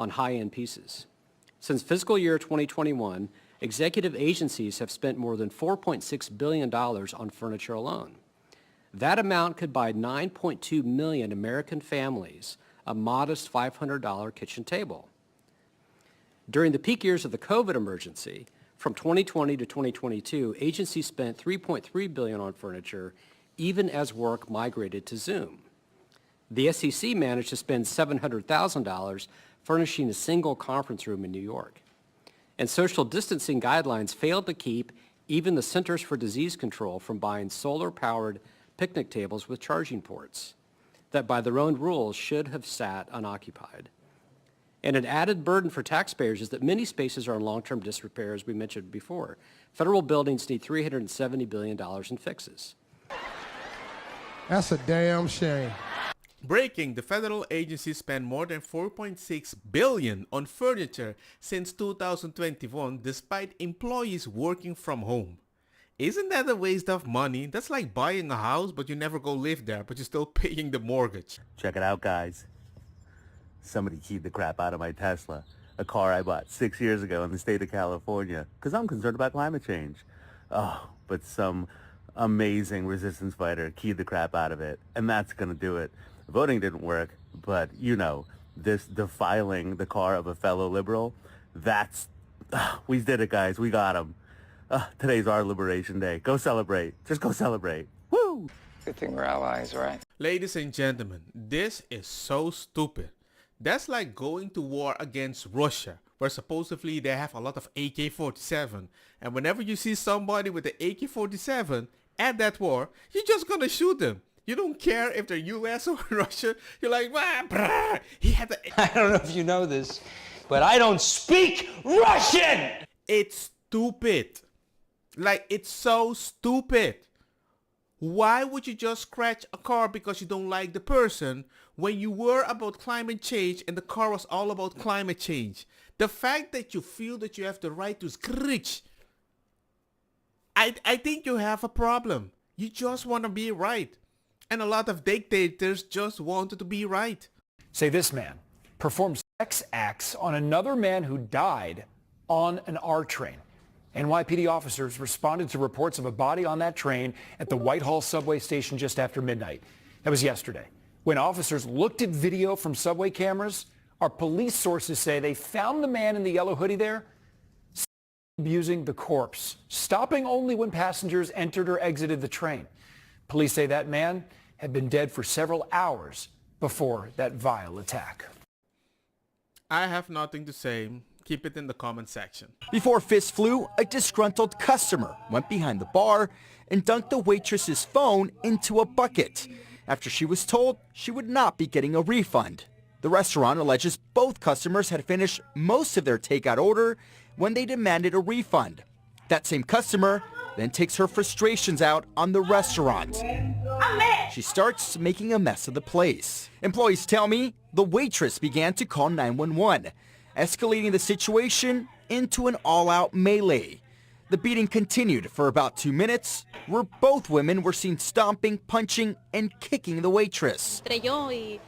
on high-end pieces. Since fiscal year 2021, executive agencies have spent more than $4.6 billion on furniture alone. That amount could buy 9.2 million American families a modest $500 kitchen table. During the peak years of the COVID emergency, from 2020 to 2022, agencies spent $3.3 billion on furniture, even as work migrated to Zoom. The SEC managed to spend $700,000 furnishing a single conference room in New York. And social distancing guidelines failed to keep even the Centers for Disease Control from buying solar-powered picnic tables with charging ports that by their own rules should have sat unoccupied. And an added burden for taxpayers is that many spaces are in long-term disrepair, as we mentioned before. Federal buildings need $370 billion in fixes. That's a damn shame. Breaking, the federal agency spent more than $4.6 billion on furniture since 2021 despite employees working from home. Isn't that a waste of money? That's like buying a house but you never go live there, but you're still paying the mortgage. Check it out, guys. Somebody keyed the crap out of my Tesla, a car I bought 6 years ago in the state of California, because I'm concerned about climate change. Oh, but some amazing resistance fighter keyed the crap out of it, and that's going to do it. Voting didn't work, but, you know, this defiling the car of a fellow liberal, that's... we did it, guys. We got him. Today's our Liberation Day. Go celebrate. Just go celebrate. Woo! Good thing we're allies, right? Ladies and gentlemen, this is so stupid. That's like going to war against Russia, where supposedly they have a lot of AK-47. And whenever you see somebody with an AK-47 at that war, you're just gonna shoot them. You don't care if they're US or Russia. You're like, "Wah, brah, he had the..." I don't know if you know this, but I don't speak Russian! It's stupid. Like, it's so stupid. Why would you just scratch a car because you don't like the person when you were about climate change and the car was all about climate change? The fact that you feel that you have the right to scratch, I think you have a problem. You just want to be right. And a lot of dictators just wanted to be right. Say this man performed sex acts on another man who died on an R train. NYPD officers responded to reports of a body on that train at the Whitehall subway station just after midnight. That was yesterday. When officers looked at video from subway cameras, our police sources say they found the man in the yellow hoodie there abusing the corpse, stopping only when passengers entered or exited the train. Police say that man had been dead for several hours before that vile attack. I have nothing to say. Keep it in the comment section. Before fists flew, a disgruntled customer went behind the bar and dunked the waitress's phone into a bucket after she was told she would not be getting a refund. The restaurant alleges both customers had finished most of their takeout order when they demanded a refund. That same customer then takes her frustrations out on the restaurant. She starts making a mess of the place. Employees tell me the waitress began to call 911. Escalating the situation into an all-out melee. The beating continued for about 2 minutes, where both women were seen stomping, punching, and kicking the waitress.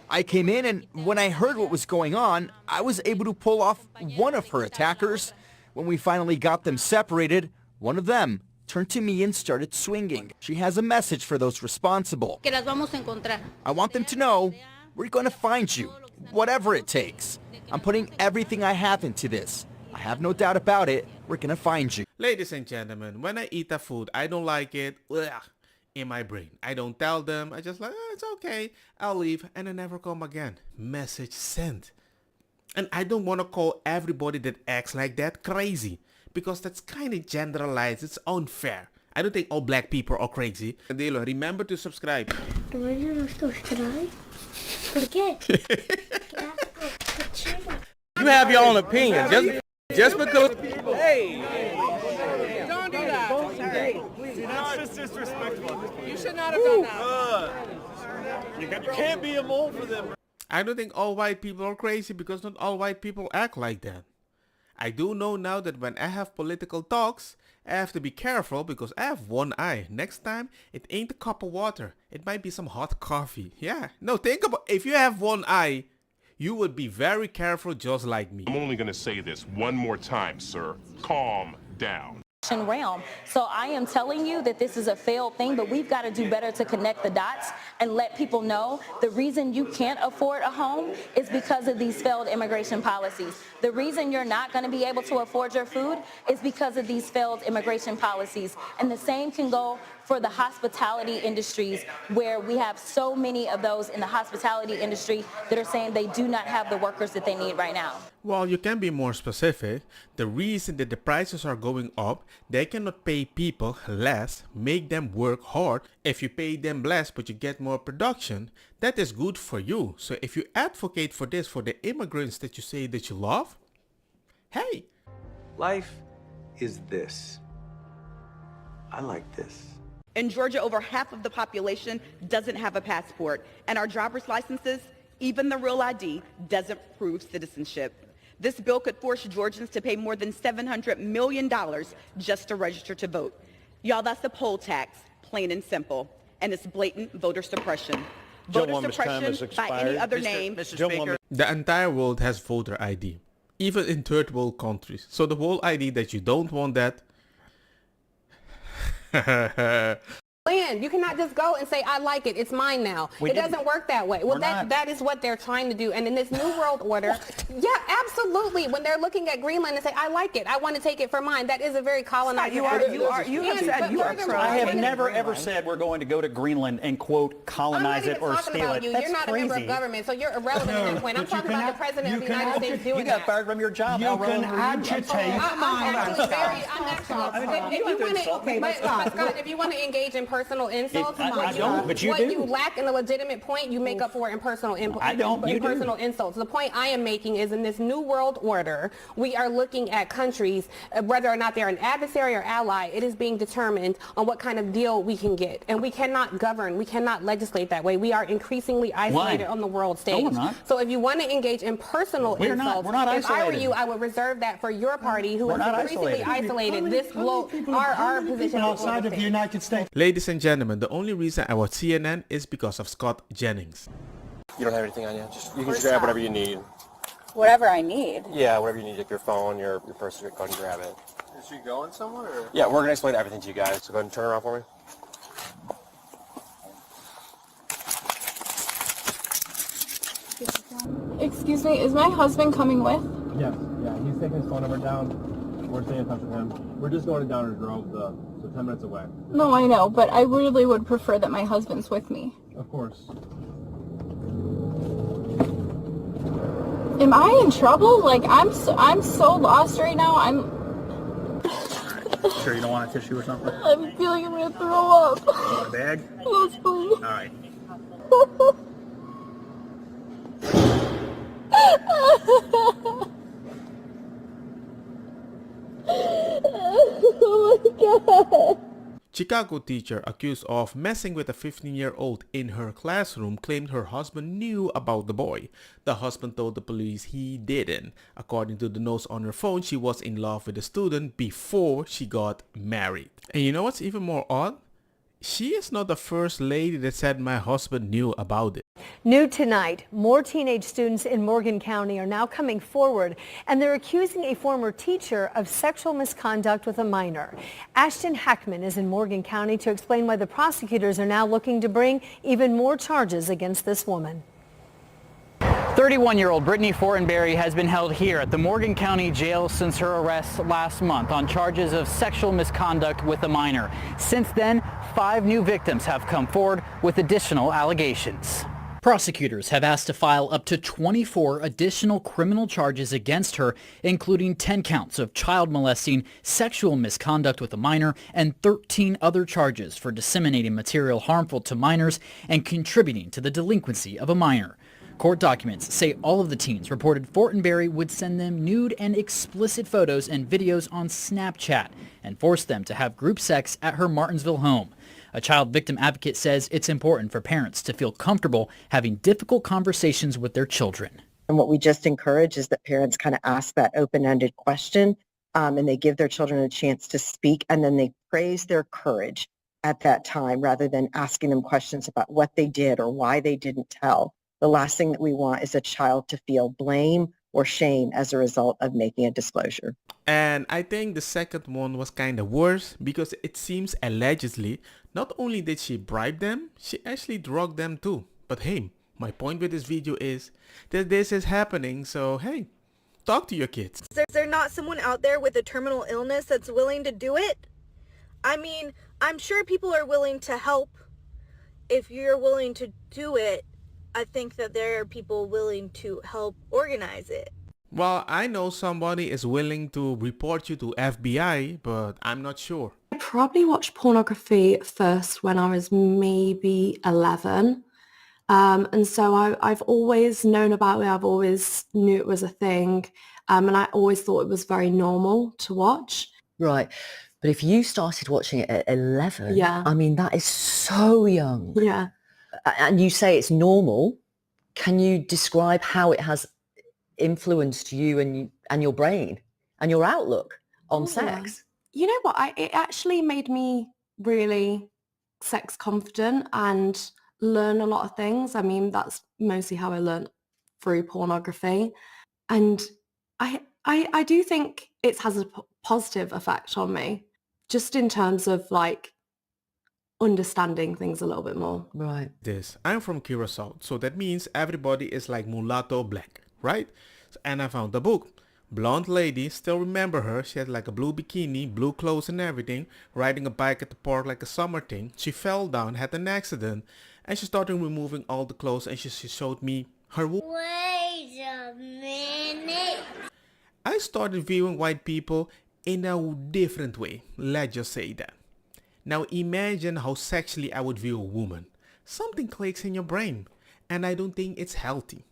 I came in, and when I heard what was going on, I was able to pull off one of her attackers. When we finally got them separated, one of them turned to me and started swinging. She has a message for those responsible. I want them to know we're going to find you, whatever it takes. I'm putting everything I have into this. I have no doubt about it. We're gonna find you. Ladies and gentlemen, when I eat a food, I don't like it in my brain. I don't tell them. I just like, it's okay. I'll leave and I never come again. Message sent. And I don't want to call everybody that acts like that crazy, because that's kind of generalized. It's unfair. I don't think all black people are crazy. Dilo, remember to subscribe. Remember to subscribe? ¿Por qué? You have your own opinion. Just because. Hey, don't do that. See, that's just disrespectful. You should not have done that. You can't be a mole for them. I don't think all white people are crazy, because not all white people act like that. I do know now that when I have political talks, I have to be careful because I have one eye. Next time, it ain't a cup of water. It might be some hot coffee. Yeah. No, think about, if you have one eye, you would be very careful just like me. I'm only going to say this one more time, sir. Calm down. Realm. So I am telling you that this is a failed thing, but we've got to do better to connect the dots and let people know the reason you can't afford a home is because of these failed immigration policies. The reason you're not going to be able to afford your food is because of these failed immigration policies. And the same can go for the hospitality industries, where we have so many of those in the hospitality industry that are saying they do not have the workers that they need right now. Well, you can be more specific. The reason that the prices are going up, they cannot pay people less, make them work hard. If you pay them less but you get more production, that is good for you. So if you advocate for this for the immigrants that you say that you love, hey. Life is this. I like this. In Georgia, over half of the population doesn't have a passport, and our driver's licenses, even the real ID, doesn't prove citizenship. This bill could force Georgians to pay more than $700 million just to register to vote. Y'all, that's a poll tax, plain and simple, and it's blatant voter suppression. Voter suppression by any other name. The entire world has voter ID, even in third world countries. So the whole idea that you don't want that, Land. You cannot just go and say, I like it, it's mine now. It doesn't work that way. Well, that is what they're trying to do. And in this new world order, yeah, absolutely. When they're looking at Greenland and say, I like it, I want to take it for mine, that is a very colonized. I have never ever said we're going to go to Greenland and quote colonize it or steal it. You're not a member of government, so you're irrelevant at that point. I'm talking about the president of the United States doing that. You got fired from your job. You can agitate. If you want to engage in personal insults, I don't, but you what do. you lack in the legitimate point, you make up for in personal I don't. You personal do. insults. The point I am making is in this new world order, we are looking at countries, whether or not they're an adversary or ally, it is being determined on what kind of deal we can get. And we cannot govern, we cannot legislate that way. We are increasingly isolated on the world stage. No, we're not. So if you want to engage in personal insults, we're not if I were isolated. you, I would reserve that for your party, who We're is not increasingly isolated. This will, our position outside of the United States. Ladies and gentlemen, the only reason I watch CNN is because of Scott Jennings. You don't have anything on you? You can just grab whatever you need. Whatever I need? Yeah, whatever you need, like your phone, your purse, go ahead and grab it. Is she going somewhere? Or? Yeah, we're going to explain everything to you guys, so go ahead and turn around for me. Excuse me, is my husband coming with? Yes, yeah, he's taking his phone number down. We're staying in touch with him. We're just going to Downers Grove, so 10 minutes away. No, I know, but I really would prefer that my husband's with me. Of course. Am I in trouble? Like, I'm so lost right now. Sure you don't want a tissue or something? I'm feeling I'm gonna throw up. You want a bag? Yes, please. All right. Oh my God. Chicago teacher accused of messing with a 15-year-old in her classroom claimed her husband knew about the boy. The husband told the police he didn't. According to the notes on her phone, she was in love with the student before she got married. And you know what's even more odd? She is not the first lady that said my husband knew about it. New tonight, more teenage students in Morgan County are now coming forward, and they're accusing a former teacher of sexual misconduct with a minor. Ashton Hackman is in Morgan County to explain why the prosecutors are now looking to bring even more charges against this woman. 31-year-old Brittany Fortenberry has been held here at the Morgan County Jail since her arrest last month on charges of sexual misconduct with a minor. Since then, 5 new victims have come forward with additional allegations. Prosecutors have asked to file up to 24 additional criminal charges against her, including 10 counts of child molesting, sexual misconduct with a minor, and 13 other charges for disseminating material harmful to minors and contributing to the delinquency of a minor. Court documents say all of the teens reported Fortenberry would send them nude and explicit photos and videos on Snapchat and force them to have group sex at her Martinsville home. A child victim advocate says it's important for parents to feel comfortable having difficult conversations with their children. And what we just encourage is that parents kind of ask that open-ended question and they give their children a chance to speak, and then they praise their courage at that time rather than asking them questions about what they did or why they didn't tell. The last thing that we want is a child to feel blame or shame as a result of making a disclosure. And I think the second one was kind of worse because it seems allegedly not only did she bribe them, she actually drugged them too. But hey, my point with this video is that this is happening, so hey, talk to your kids. Is there not someone out there with a terminal illness that's willing to do it? I mean, I'm sure people are willing to help. If you're willing to do it, I think that there are people willing to help organize it. Well, I know somebody is willing to report you to FBI, but I'm not sure. I probably watched pornography first when I was maybe 11. And so I've always known about it. I've always knew it was a thing. And I always thought it was very normal to watch. Right. But if you started watching it at 11, Yeah. I mean, that is so young. Yeah. And you say it's normal. Can you describe how it has influenced you and your brain and your outlook on sex? You know what? It actually made me really sex confident and learn a lot of things. I mean, that's mostly how I learned through pornography. And I do think it has a positive effect on me, just in terms of like understanding things a little bit more. Right. I'm from Curacao, so that means everybody is like mulatto black, right? And I found the book. Blonde lady, still remember her. She had like a blue bikini, blue clothes and everything, riding a bike at the park like a summer thing. She fell down, had an accident, and she started removing all the clothes and she showed me her wound. Wait a minute. I started viewing white people in a different way, let's just say that. Now imagine how sexually I would view a woman. Something clicks in your brain, and I don't think it's healthy.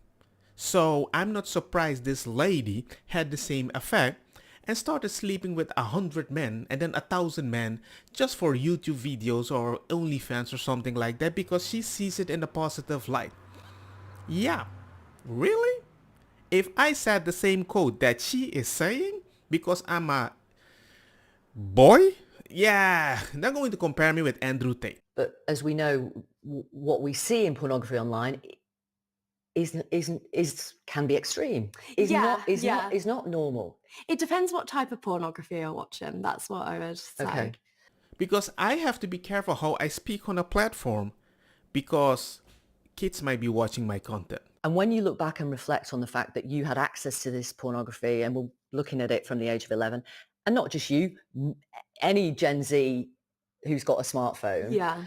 So I'm not surprised this lady had the same effect and started sleeping with 100 men and then 1,000 men just for YouTube videos or OnlyFans or something like that because she sees it in a positive light. Yeah, really? If I said the same quote that she is saying because I'm a boy, yeah, they're going to compare me with Andrew Tate. But as we know, what we see in pornography online can be extreme. Is not normal. It depends what type of pornography you're watching. That's what I would say. Okay. Because I have to be careful how I speak on a platform because kids might be watching my content. And when you look back and reflect on the fact that you had access to this pornography and were looking at it from the age of 11, and not just you, any Gen Z who's got a smartphone, Yeah.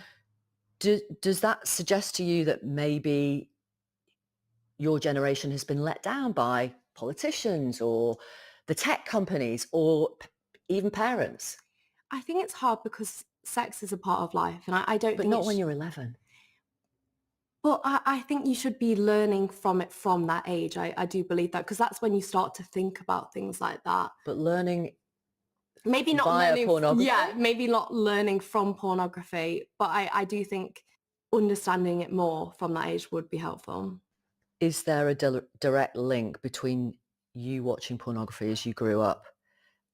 does that suggest to you that maybe your generation has been let down by politicians or the tech companies or even parents? I think it's hard because sex is a part of life, and I don't. But think not when you're 11. Well, I think you should be learning from it from that age. I do believe that because that's when you start to think about things like that. But learning maybe not via learning, pornography? yeah, maybe not learning from pornography, but I do think understanding it more from that age would be helpful. Is there a direct link between you watching pornography as you grew up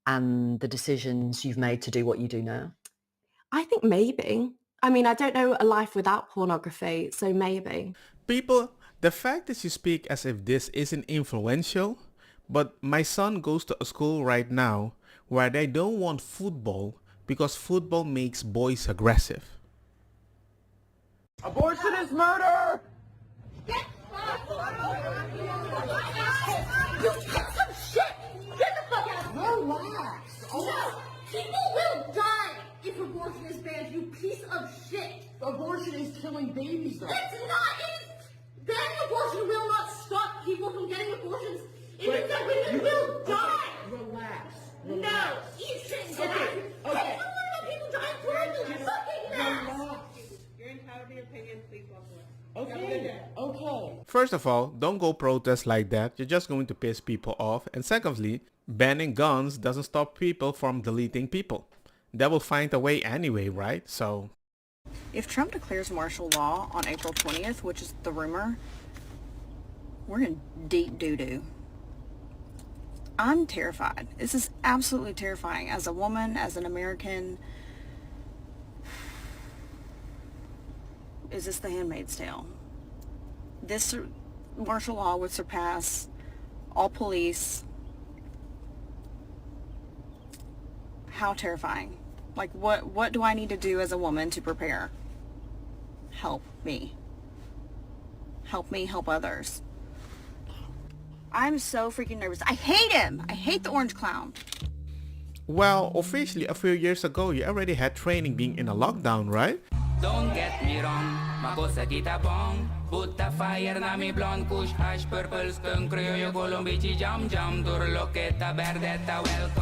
and the decisions you've made to do what you do now? I think maybe. I mean, I don't know a life without pornography, so maybe. People, the fact that you speak as if this isn't influential, but my son goes to a school right now where they don't want football because football makes boys aggressive. Abortion is murder! You piece of shit! Get the fuck out of here! Relax! No! People will die if abortion is banned, you piece of shit! Abortion is killing babies, though. It's not! Banning abortion will not stop people from getting abortions. It means that women will die! Relax. No! You shouldn't get out of here! Okay. I don't want about people dying for the fucking mass! You're entitled to your opinion, please walk away. Okay. First of all, don't go protest like that. You're just going to piss people off. And secondly, banning guns doesn't stop people from deleting people. They will find a way anyway, right? So If Trump declares martial law on April 20th, which is the rumor, we're in deep doo-doo. I'm terrified. This is absolutely terrifying. As a woman, as an American, is this The Handmaid's Tale? this martial law would surpass all police. How terrifying. Like, what do I need to do as a woman to prepare? Help me. Help me help others. I'm so freaking nervous. I hate him. I hate the orange clown. Well, officially a few years ago, you already had training being in a lockdown, right? Don't get me wrong, makosa kita bong. Put the fire na mi blonde kush, hash purple skunk, criollo colombici jam jam, turloqueta verdeta welcome.